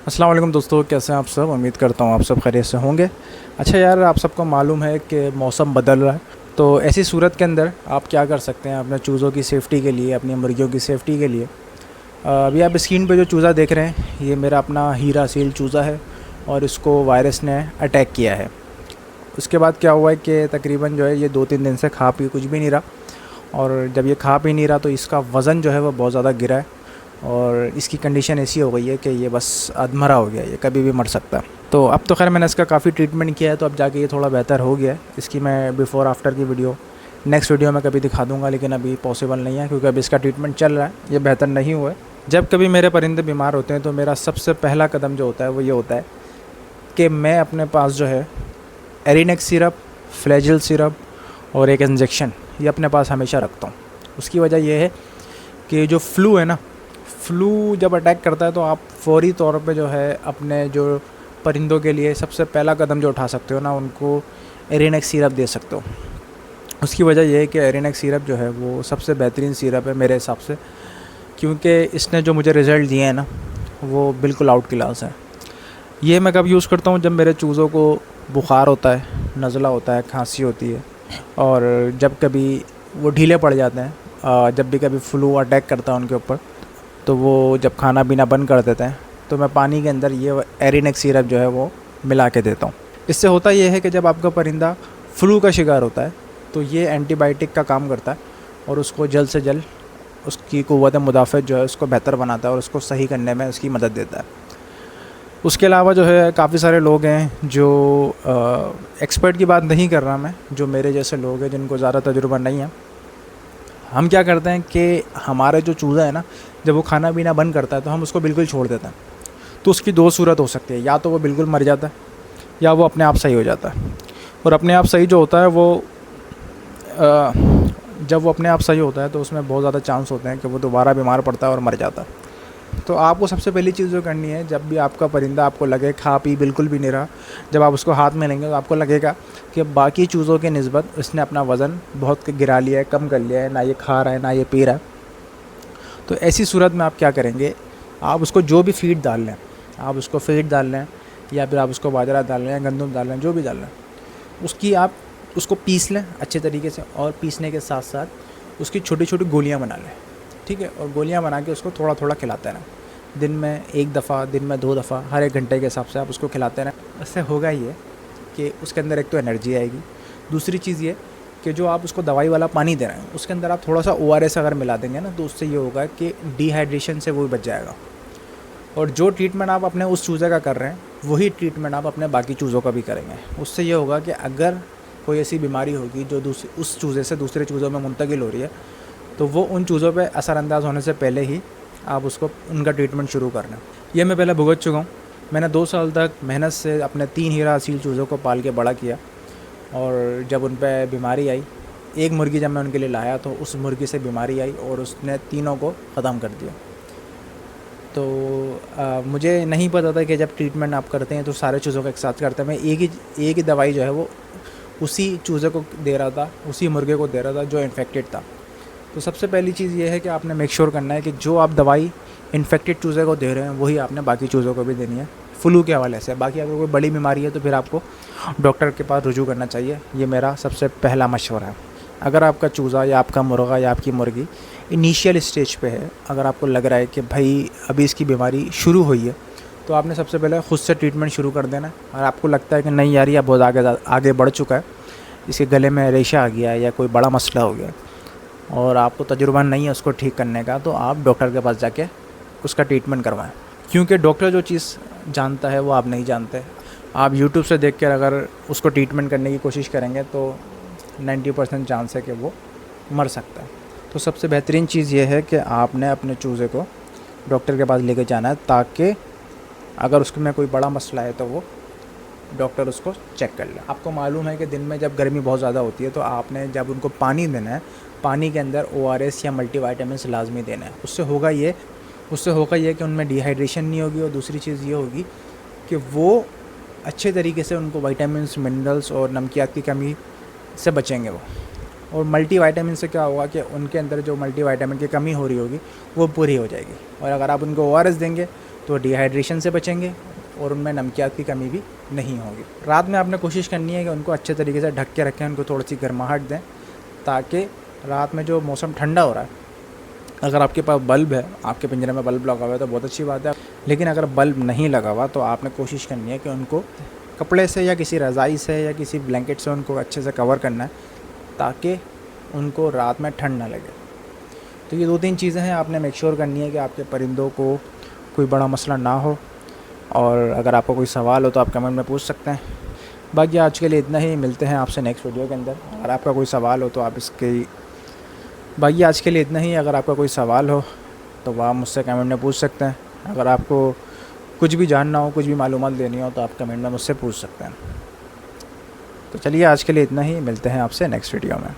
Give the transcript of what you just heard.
السلام علیکم دوستو، کیسے ہیں آپ سب؟ امید کرتا ہوں آپ سب خیریت سے ہوں گے۔ اچھا یار، آپ سب کو معلوم ہے کہ موسم بدل رہا ہے، تو ایسی صورت کے اندر آپ کیا کر سکتے ہیں اپنے چوزوں کی سیفٹی کے لیے، اپنی مرغیوں کی سیفٹی کے لیے؟ ابھی آپ اسکرین پہ جو چوزا دیکھ رہے ہیں، یہ میرا اپنا ہیرا سیل چوزا ہے اور اس کو وائرس نے اٹیک کیا ہے۔ اس کے بعد کیا ہوا ہے کہ تقریباً جو ہے یہ 2-3 دن سے کھا پی کچھ بھی نہیں رہا، اور جب یہ کھا پی نہیں رہا تو اس کا وزن جو ہے وہ بہت زیادہ گرا ہے، اور اس کی کنڈیشن ایسی ہو گئی ہے کہ یہ بس ادھمرا ہو گیا ہے، یہ کبھی بھی مر سکتا ہے۔ تو اب تو خیر میں نے اس کا کافی ٹریٹمنٹ کیا ہے، تو اب جا کے یہ تھوڑا بہتر ہو گیا ہے۔ اس کی میں بیفور آفٹر کی ویڈیو نیکسٹ ویڈیو میں کبھی دکھا دوں گا، لیکن ابھی پاسبل نہیں ہے کیونکہ ابھی اس کا ٹریٹمنٹ چل رہا ہے، یہ بہتر نہیں ہوا ہے۔ جب کبھی میرے پرندے بیمار ہوتے ہیں تو میرا سب سے پہلا قدم جو ہوتا ہے وہ یہ ہوتا ہے کہ میں اپنے پاس جو ہے ایرینیکس سیرپ، فلیجل سیرپ اور ایک انجیکشن یہ اپنے پاس ہمیشہ رکھتا ہوں۔ اس کی وجہ یہ ہے کہ جو فلو ہے نا، فلو جب اٹیک کرتا ہے تو آپ فوری طور پہ جو ہے اپنے جو پرندوں کے لیے سب سے پہلا قدم جو اٹھا سکتے ہو نا، ان کو ایرینیکس سیرپ دے سکتے ہو۔ اس کی وجہ یہ ہے کہ ایرینیکس سیرپ جو ہے وہ سب سے بہترین سیرپ ہے میرے حساب سے، کیونکہ اس نے جو مجھے رزلٹ دیے ہیں نا وہ بالکل آؤٹ کلاس ہے۔ یہ میں کب یوز کرتا ہوں؟ جب میرے چوزوں کو بخار ہوتا ہے، نزلہ ہوتا ہے، کھانسی ہوتی ہے، اور جب کبھی وہ ڈھیلے پڑ جاتے ہیں، جب بھی کبھی فلو اٹیک کرتا ہے ان کے اوپر، تو وہ جب کھانا پینا بند کر دیتے ہیں تو میں پانی کے اندر یہ ایرینیکس سیرپ جو ہے وہ ملا کے دیتا ہوں۔ اس سے ہوتا یہ ہے کہ جب آپ کا پرندہ فلو کا شکار ہوتا ہے تو یہ اینٹی بائیوٹک کا کام کرتا ہے، اور اس کو جلد سے جلد اس کی قوت مدافعت جو ہے اس کو بہتر بناتا ہے اور اس کو صحیح کرنے میں اس کی مدد دیتا ہے۔ اس کے علاوہ جو ہے کافی سارے لوگ ہیں جو ایکسپرٹ کی بات نہیں کر رہا میں، جو میرے جیسے لوگ ہیں جن کو زیادہ تجربہ نہیں ہے، ہم کیا کرتے ہیں کہ ہمارے جو چوزا ہے نا، جب وہ کھانا پینا بند کرتا ہے تو ہم اس کو بالکل چھوڑ دیتے ہیں۔ تو اس کی دو صورت ہو سکتی ہے، یا تو وہ بالکل مر جاتا ہے یا وہ اپنے آپ صحیح ہو جاتا ہے۔ اور اپنے آپ صحیح جو ہوتا ہے وہ جب وہ اپنے آپ صحیح ہوتا ہے تو اس میں بہت زیادہ چانس ہوتے ہیں کہ وہ دوبارہ بیمار پڑتا ہے اور مر جاتا ہے۔ تو آپ کو سب سے پہلی چیز جو کرنی ہے، جب بھی آپ کا پرندہ آپ کو لگے کھا پی بالکل بھی نہیں رہا، جب آپ اس کو ہاتھ میں لیں گے تو آپ کو لگے گا کہ باقی چوزوں کے نسبت اس نے اپنا وزن بہت گرا لیا ہے، کم کر لیا ہے، نہ یہ کھا رہا ہے نہ یہ پی رہا ہے۔ تو ایسی صورت میں آپ کیا کریں گے؟ آپ اس کو جو بھی فیڈ ڈال لیں، آپ اس کو فیڈ ڈال لیں یا پھر آپ اس کو باجرہ ڈال لیں یا گندم ڈال لیں، جو بھی ڈال لیں، اس کی آپ اس کو پیس لیں اچھے طریقے سے، اور پیسنے کے ساتھ ساتھ اس کی چھوٹی چھوٹی گولیاں بنا لیں، ٹھیک ہے؟ اور گولیاں بنا کے اس کو تھوڑا تھوڑا کھلاتے رہیں، دن میں 1 دفعہ، دن میں 2 دفعہ، ہر 1 گھنٹے کے حساب سے آپ اس کو کھلاتے رہیں۔ اس سے ہوگا یہ کہ اس کے اندر ایک تو انرجی آئے گی، دوسری چیز یہ کہ جو آپ اس کو دوائی والا پانی دے رہے ہیں اس کے اندر آپ تھوڑا سا ORS اگر ملا دیں گے نا، تو اس سے یہ ہوگا کہ ڈی ہائیڈریشن سے وہ بچ جائے گا۔ اور جو ٹریٹمنٹ آپ اپنے اس چوزے کا کر رہے ہیں وہی ٹریٹمنٹ آپ اپنے باقی چوزوں کا بھی کریں گے۔ اس سے یہ ہوگا کہ اگر کوئی ایسی بیماری ہوگی جو اس چوزے سے دوسرے چوزوں میں منتقل ہو رہی ہے، تو وہ ان چوزوں پہ اثر انداز ہونے سے پہلے ہی آپ اس کو ان کا ٹریٹمنٹ شروع کرنا۔ یہ میں پہلے بھگت چکا ہوں۔ میں نے 2 سال تک محنت سے اپنے 3 ہیرا اصیل چوزوں کو پال کے بڑا کیا، اور جب ان پہ بیماری آئی، ایک مرغی جب میں ان کے لیے لایا تو اس مرغی سے بیماری آئی اور اس نے تینوں کو ختم کر دیا۔ تو مجھے نہیں پتا تھا کہ جب ٹریٹمنٹ آپ کرتے ہیں تو سارے چوزوں کو ایک ساتھ کرتے ہیں۔ میں ایک ہی دوائی جو ہے وہ اسی چوزے کو دے رہا تھا، اسی مرغے کو دے رہا تھا جو انفیکٹڈ تھا۔ تو سب سے پہلی چیز یہ ہے کہ آپ نے میک شور کرنا ہے کہ جو آپ دوائی انفیکٹڈ چوزے کو دے رہے ہیں وہی آپ نے باقی چوزوں کو بھی دینی ہے، فلو کے حوالے سے۔ باقی اگر کوئی بڑی بیماری ہے تو پھر آپ کو ڈاکٹر کے پاس رجوع کرنا چاہیے، یہ میرا سب سے پہلا مشورہ ہے۔ اگر آپ کا چوزا یا آپ کا مرغا یا آپ کی مرغی انیشیل اسٹیج پہ ہے، اگر آپ کو لگ رہا ہے کہ بھائی ابھی اس کی بیماری شروع ہوئی ہے، تو آپ نے سب سے پہلے خود سے ٹریٹمنٹ شروع کر دینا ہے۔ اور آپ کو لگتا ہے کہ نہیں یار یہ بہت آگے بڑھ چکا ہے، اس کے گلے میں ریشہ آ گیا ہے یا کوئی بڑا مسئلہ ہو گیا ہے، اور آپ کو تجربہ نہیں ہے اس کو ٹھیک کرنے کا، تو آپ ڈاکٹر کے پاس جا کے اس کا ٹریٹمنٹ کروائیں، کیونکہ ڈاکٹر جو چیز جانتا ہے وہ آپ نہیں جانتے۔ آپ یوٹیوب سے دیکھ کر اگر اس کو ٹریٹمنٹ کرنے کی کوشش کریں گے تو 90% چانس ہے کہ وہ مر سکتا ہے۔ تو سب سے بہترین چیز یہ ہے کہ آپ نے اپنے چوزے کو ڈاکٹر کے پاس لے کے جانا ہے، تاکہ اگر اس میں کوئی بڑا مسئلہ ہے تو وہ ڈاکٹر اس کو چیک کر لے۔ آپ کو معلوم ہے کہ دن میں جب گرمی بہت زیادہ ہوتی ہے تو آپ نے جب ان کو پانی دینا ہے، پانی کے اندر ORS یا ملٹی وائٹامنس لازمی دینا ہے۔ اس سے ہوگا یہ کہ ان میں ڈی ہائیڈریشن نہیں ہوگی، اور دوسری چیز یہ ہوگی کہ وہ اچھے طریقے سے ان کو وائٹامنس، منرلس اور نمکیات کی کمی سے بچیں گے وہ۔ اور ملٹی وائٹامن سے کیا ہوگا کہ ان کے اندر جو ملٹی وائٹامن کی کمی ہو رہی ہوگی وہ پوری ہو جائے گی۔ اور اگر آپ ان کو ORS دیں گے تو ڈی ہائیڈریشن سے بچیں گے اور ان میں نمکیات کی کمی بھی نہیں ہوگی۔ رات میں آپ نے کوشش کرنی ہے کہ ان کو اچھے طریقے سے ڈھک کے رکھیں، ان کو تھوڑی سی گرماہٹ دیں تاکہ رات میں جو موسم ٹھنڈا ہو رہا ہے، اگر آپ کے پاس بلب ہے، آپ کے پنجرے میں بلب لگا ہوا ہے تو بہت اچھی بات ہے، لیکن اگر بلب نہیں لگا ہوا تو آپ نے کوشش کرنی ہے کہ ان کو کپڑے سے یا کسی رضائی سے یا کسی بلینکٹ سے ان کو اچھے سے کور کرنا ہے تاکہ ان کو رات میں ٹھنڈ نہ لگے۔ تو یہ 2-3 چیزیں ہیں آپ نے میک شور کرنی ہے کہ آپ کے پرندوں کو کوئی بڑا مسئلہ نہ ہو، اور اگر آپ کو کوئی سوال ہو تو آپ کمنٹ میں پوچھ سکتے ہیں۔ باقی آج کے لیے اتنا ہی، ملتے ہیں آپ سے نیکسٹ ویڈیو کے اندر۔ اگر آپ کا کوئی سوال ہو تو آپ اس کے باقی آج کے لیے اتنا ہی، اگر آپ کا کوئی سوال ہو تو وہ آپ مجھ سے کمنٹ میں پوچھ سکتے ہیں۔ اگر آپ کو کچھ بھی جاننا ہو، کچھ بھی معلومات دینی ہو تو آپ کمنٹ میں مجھ سے پوچھ سکتے ہیں۔ تو چلیے آج کے لیے اتنا ہی، ملتے ہیں آپ سے نیکسٹ ویڈیو میں۔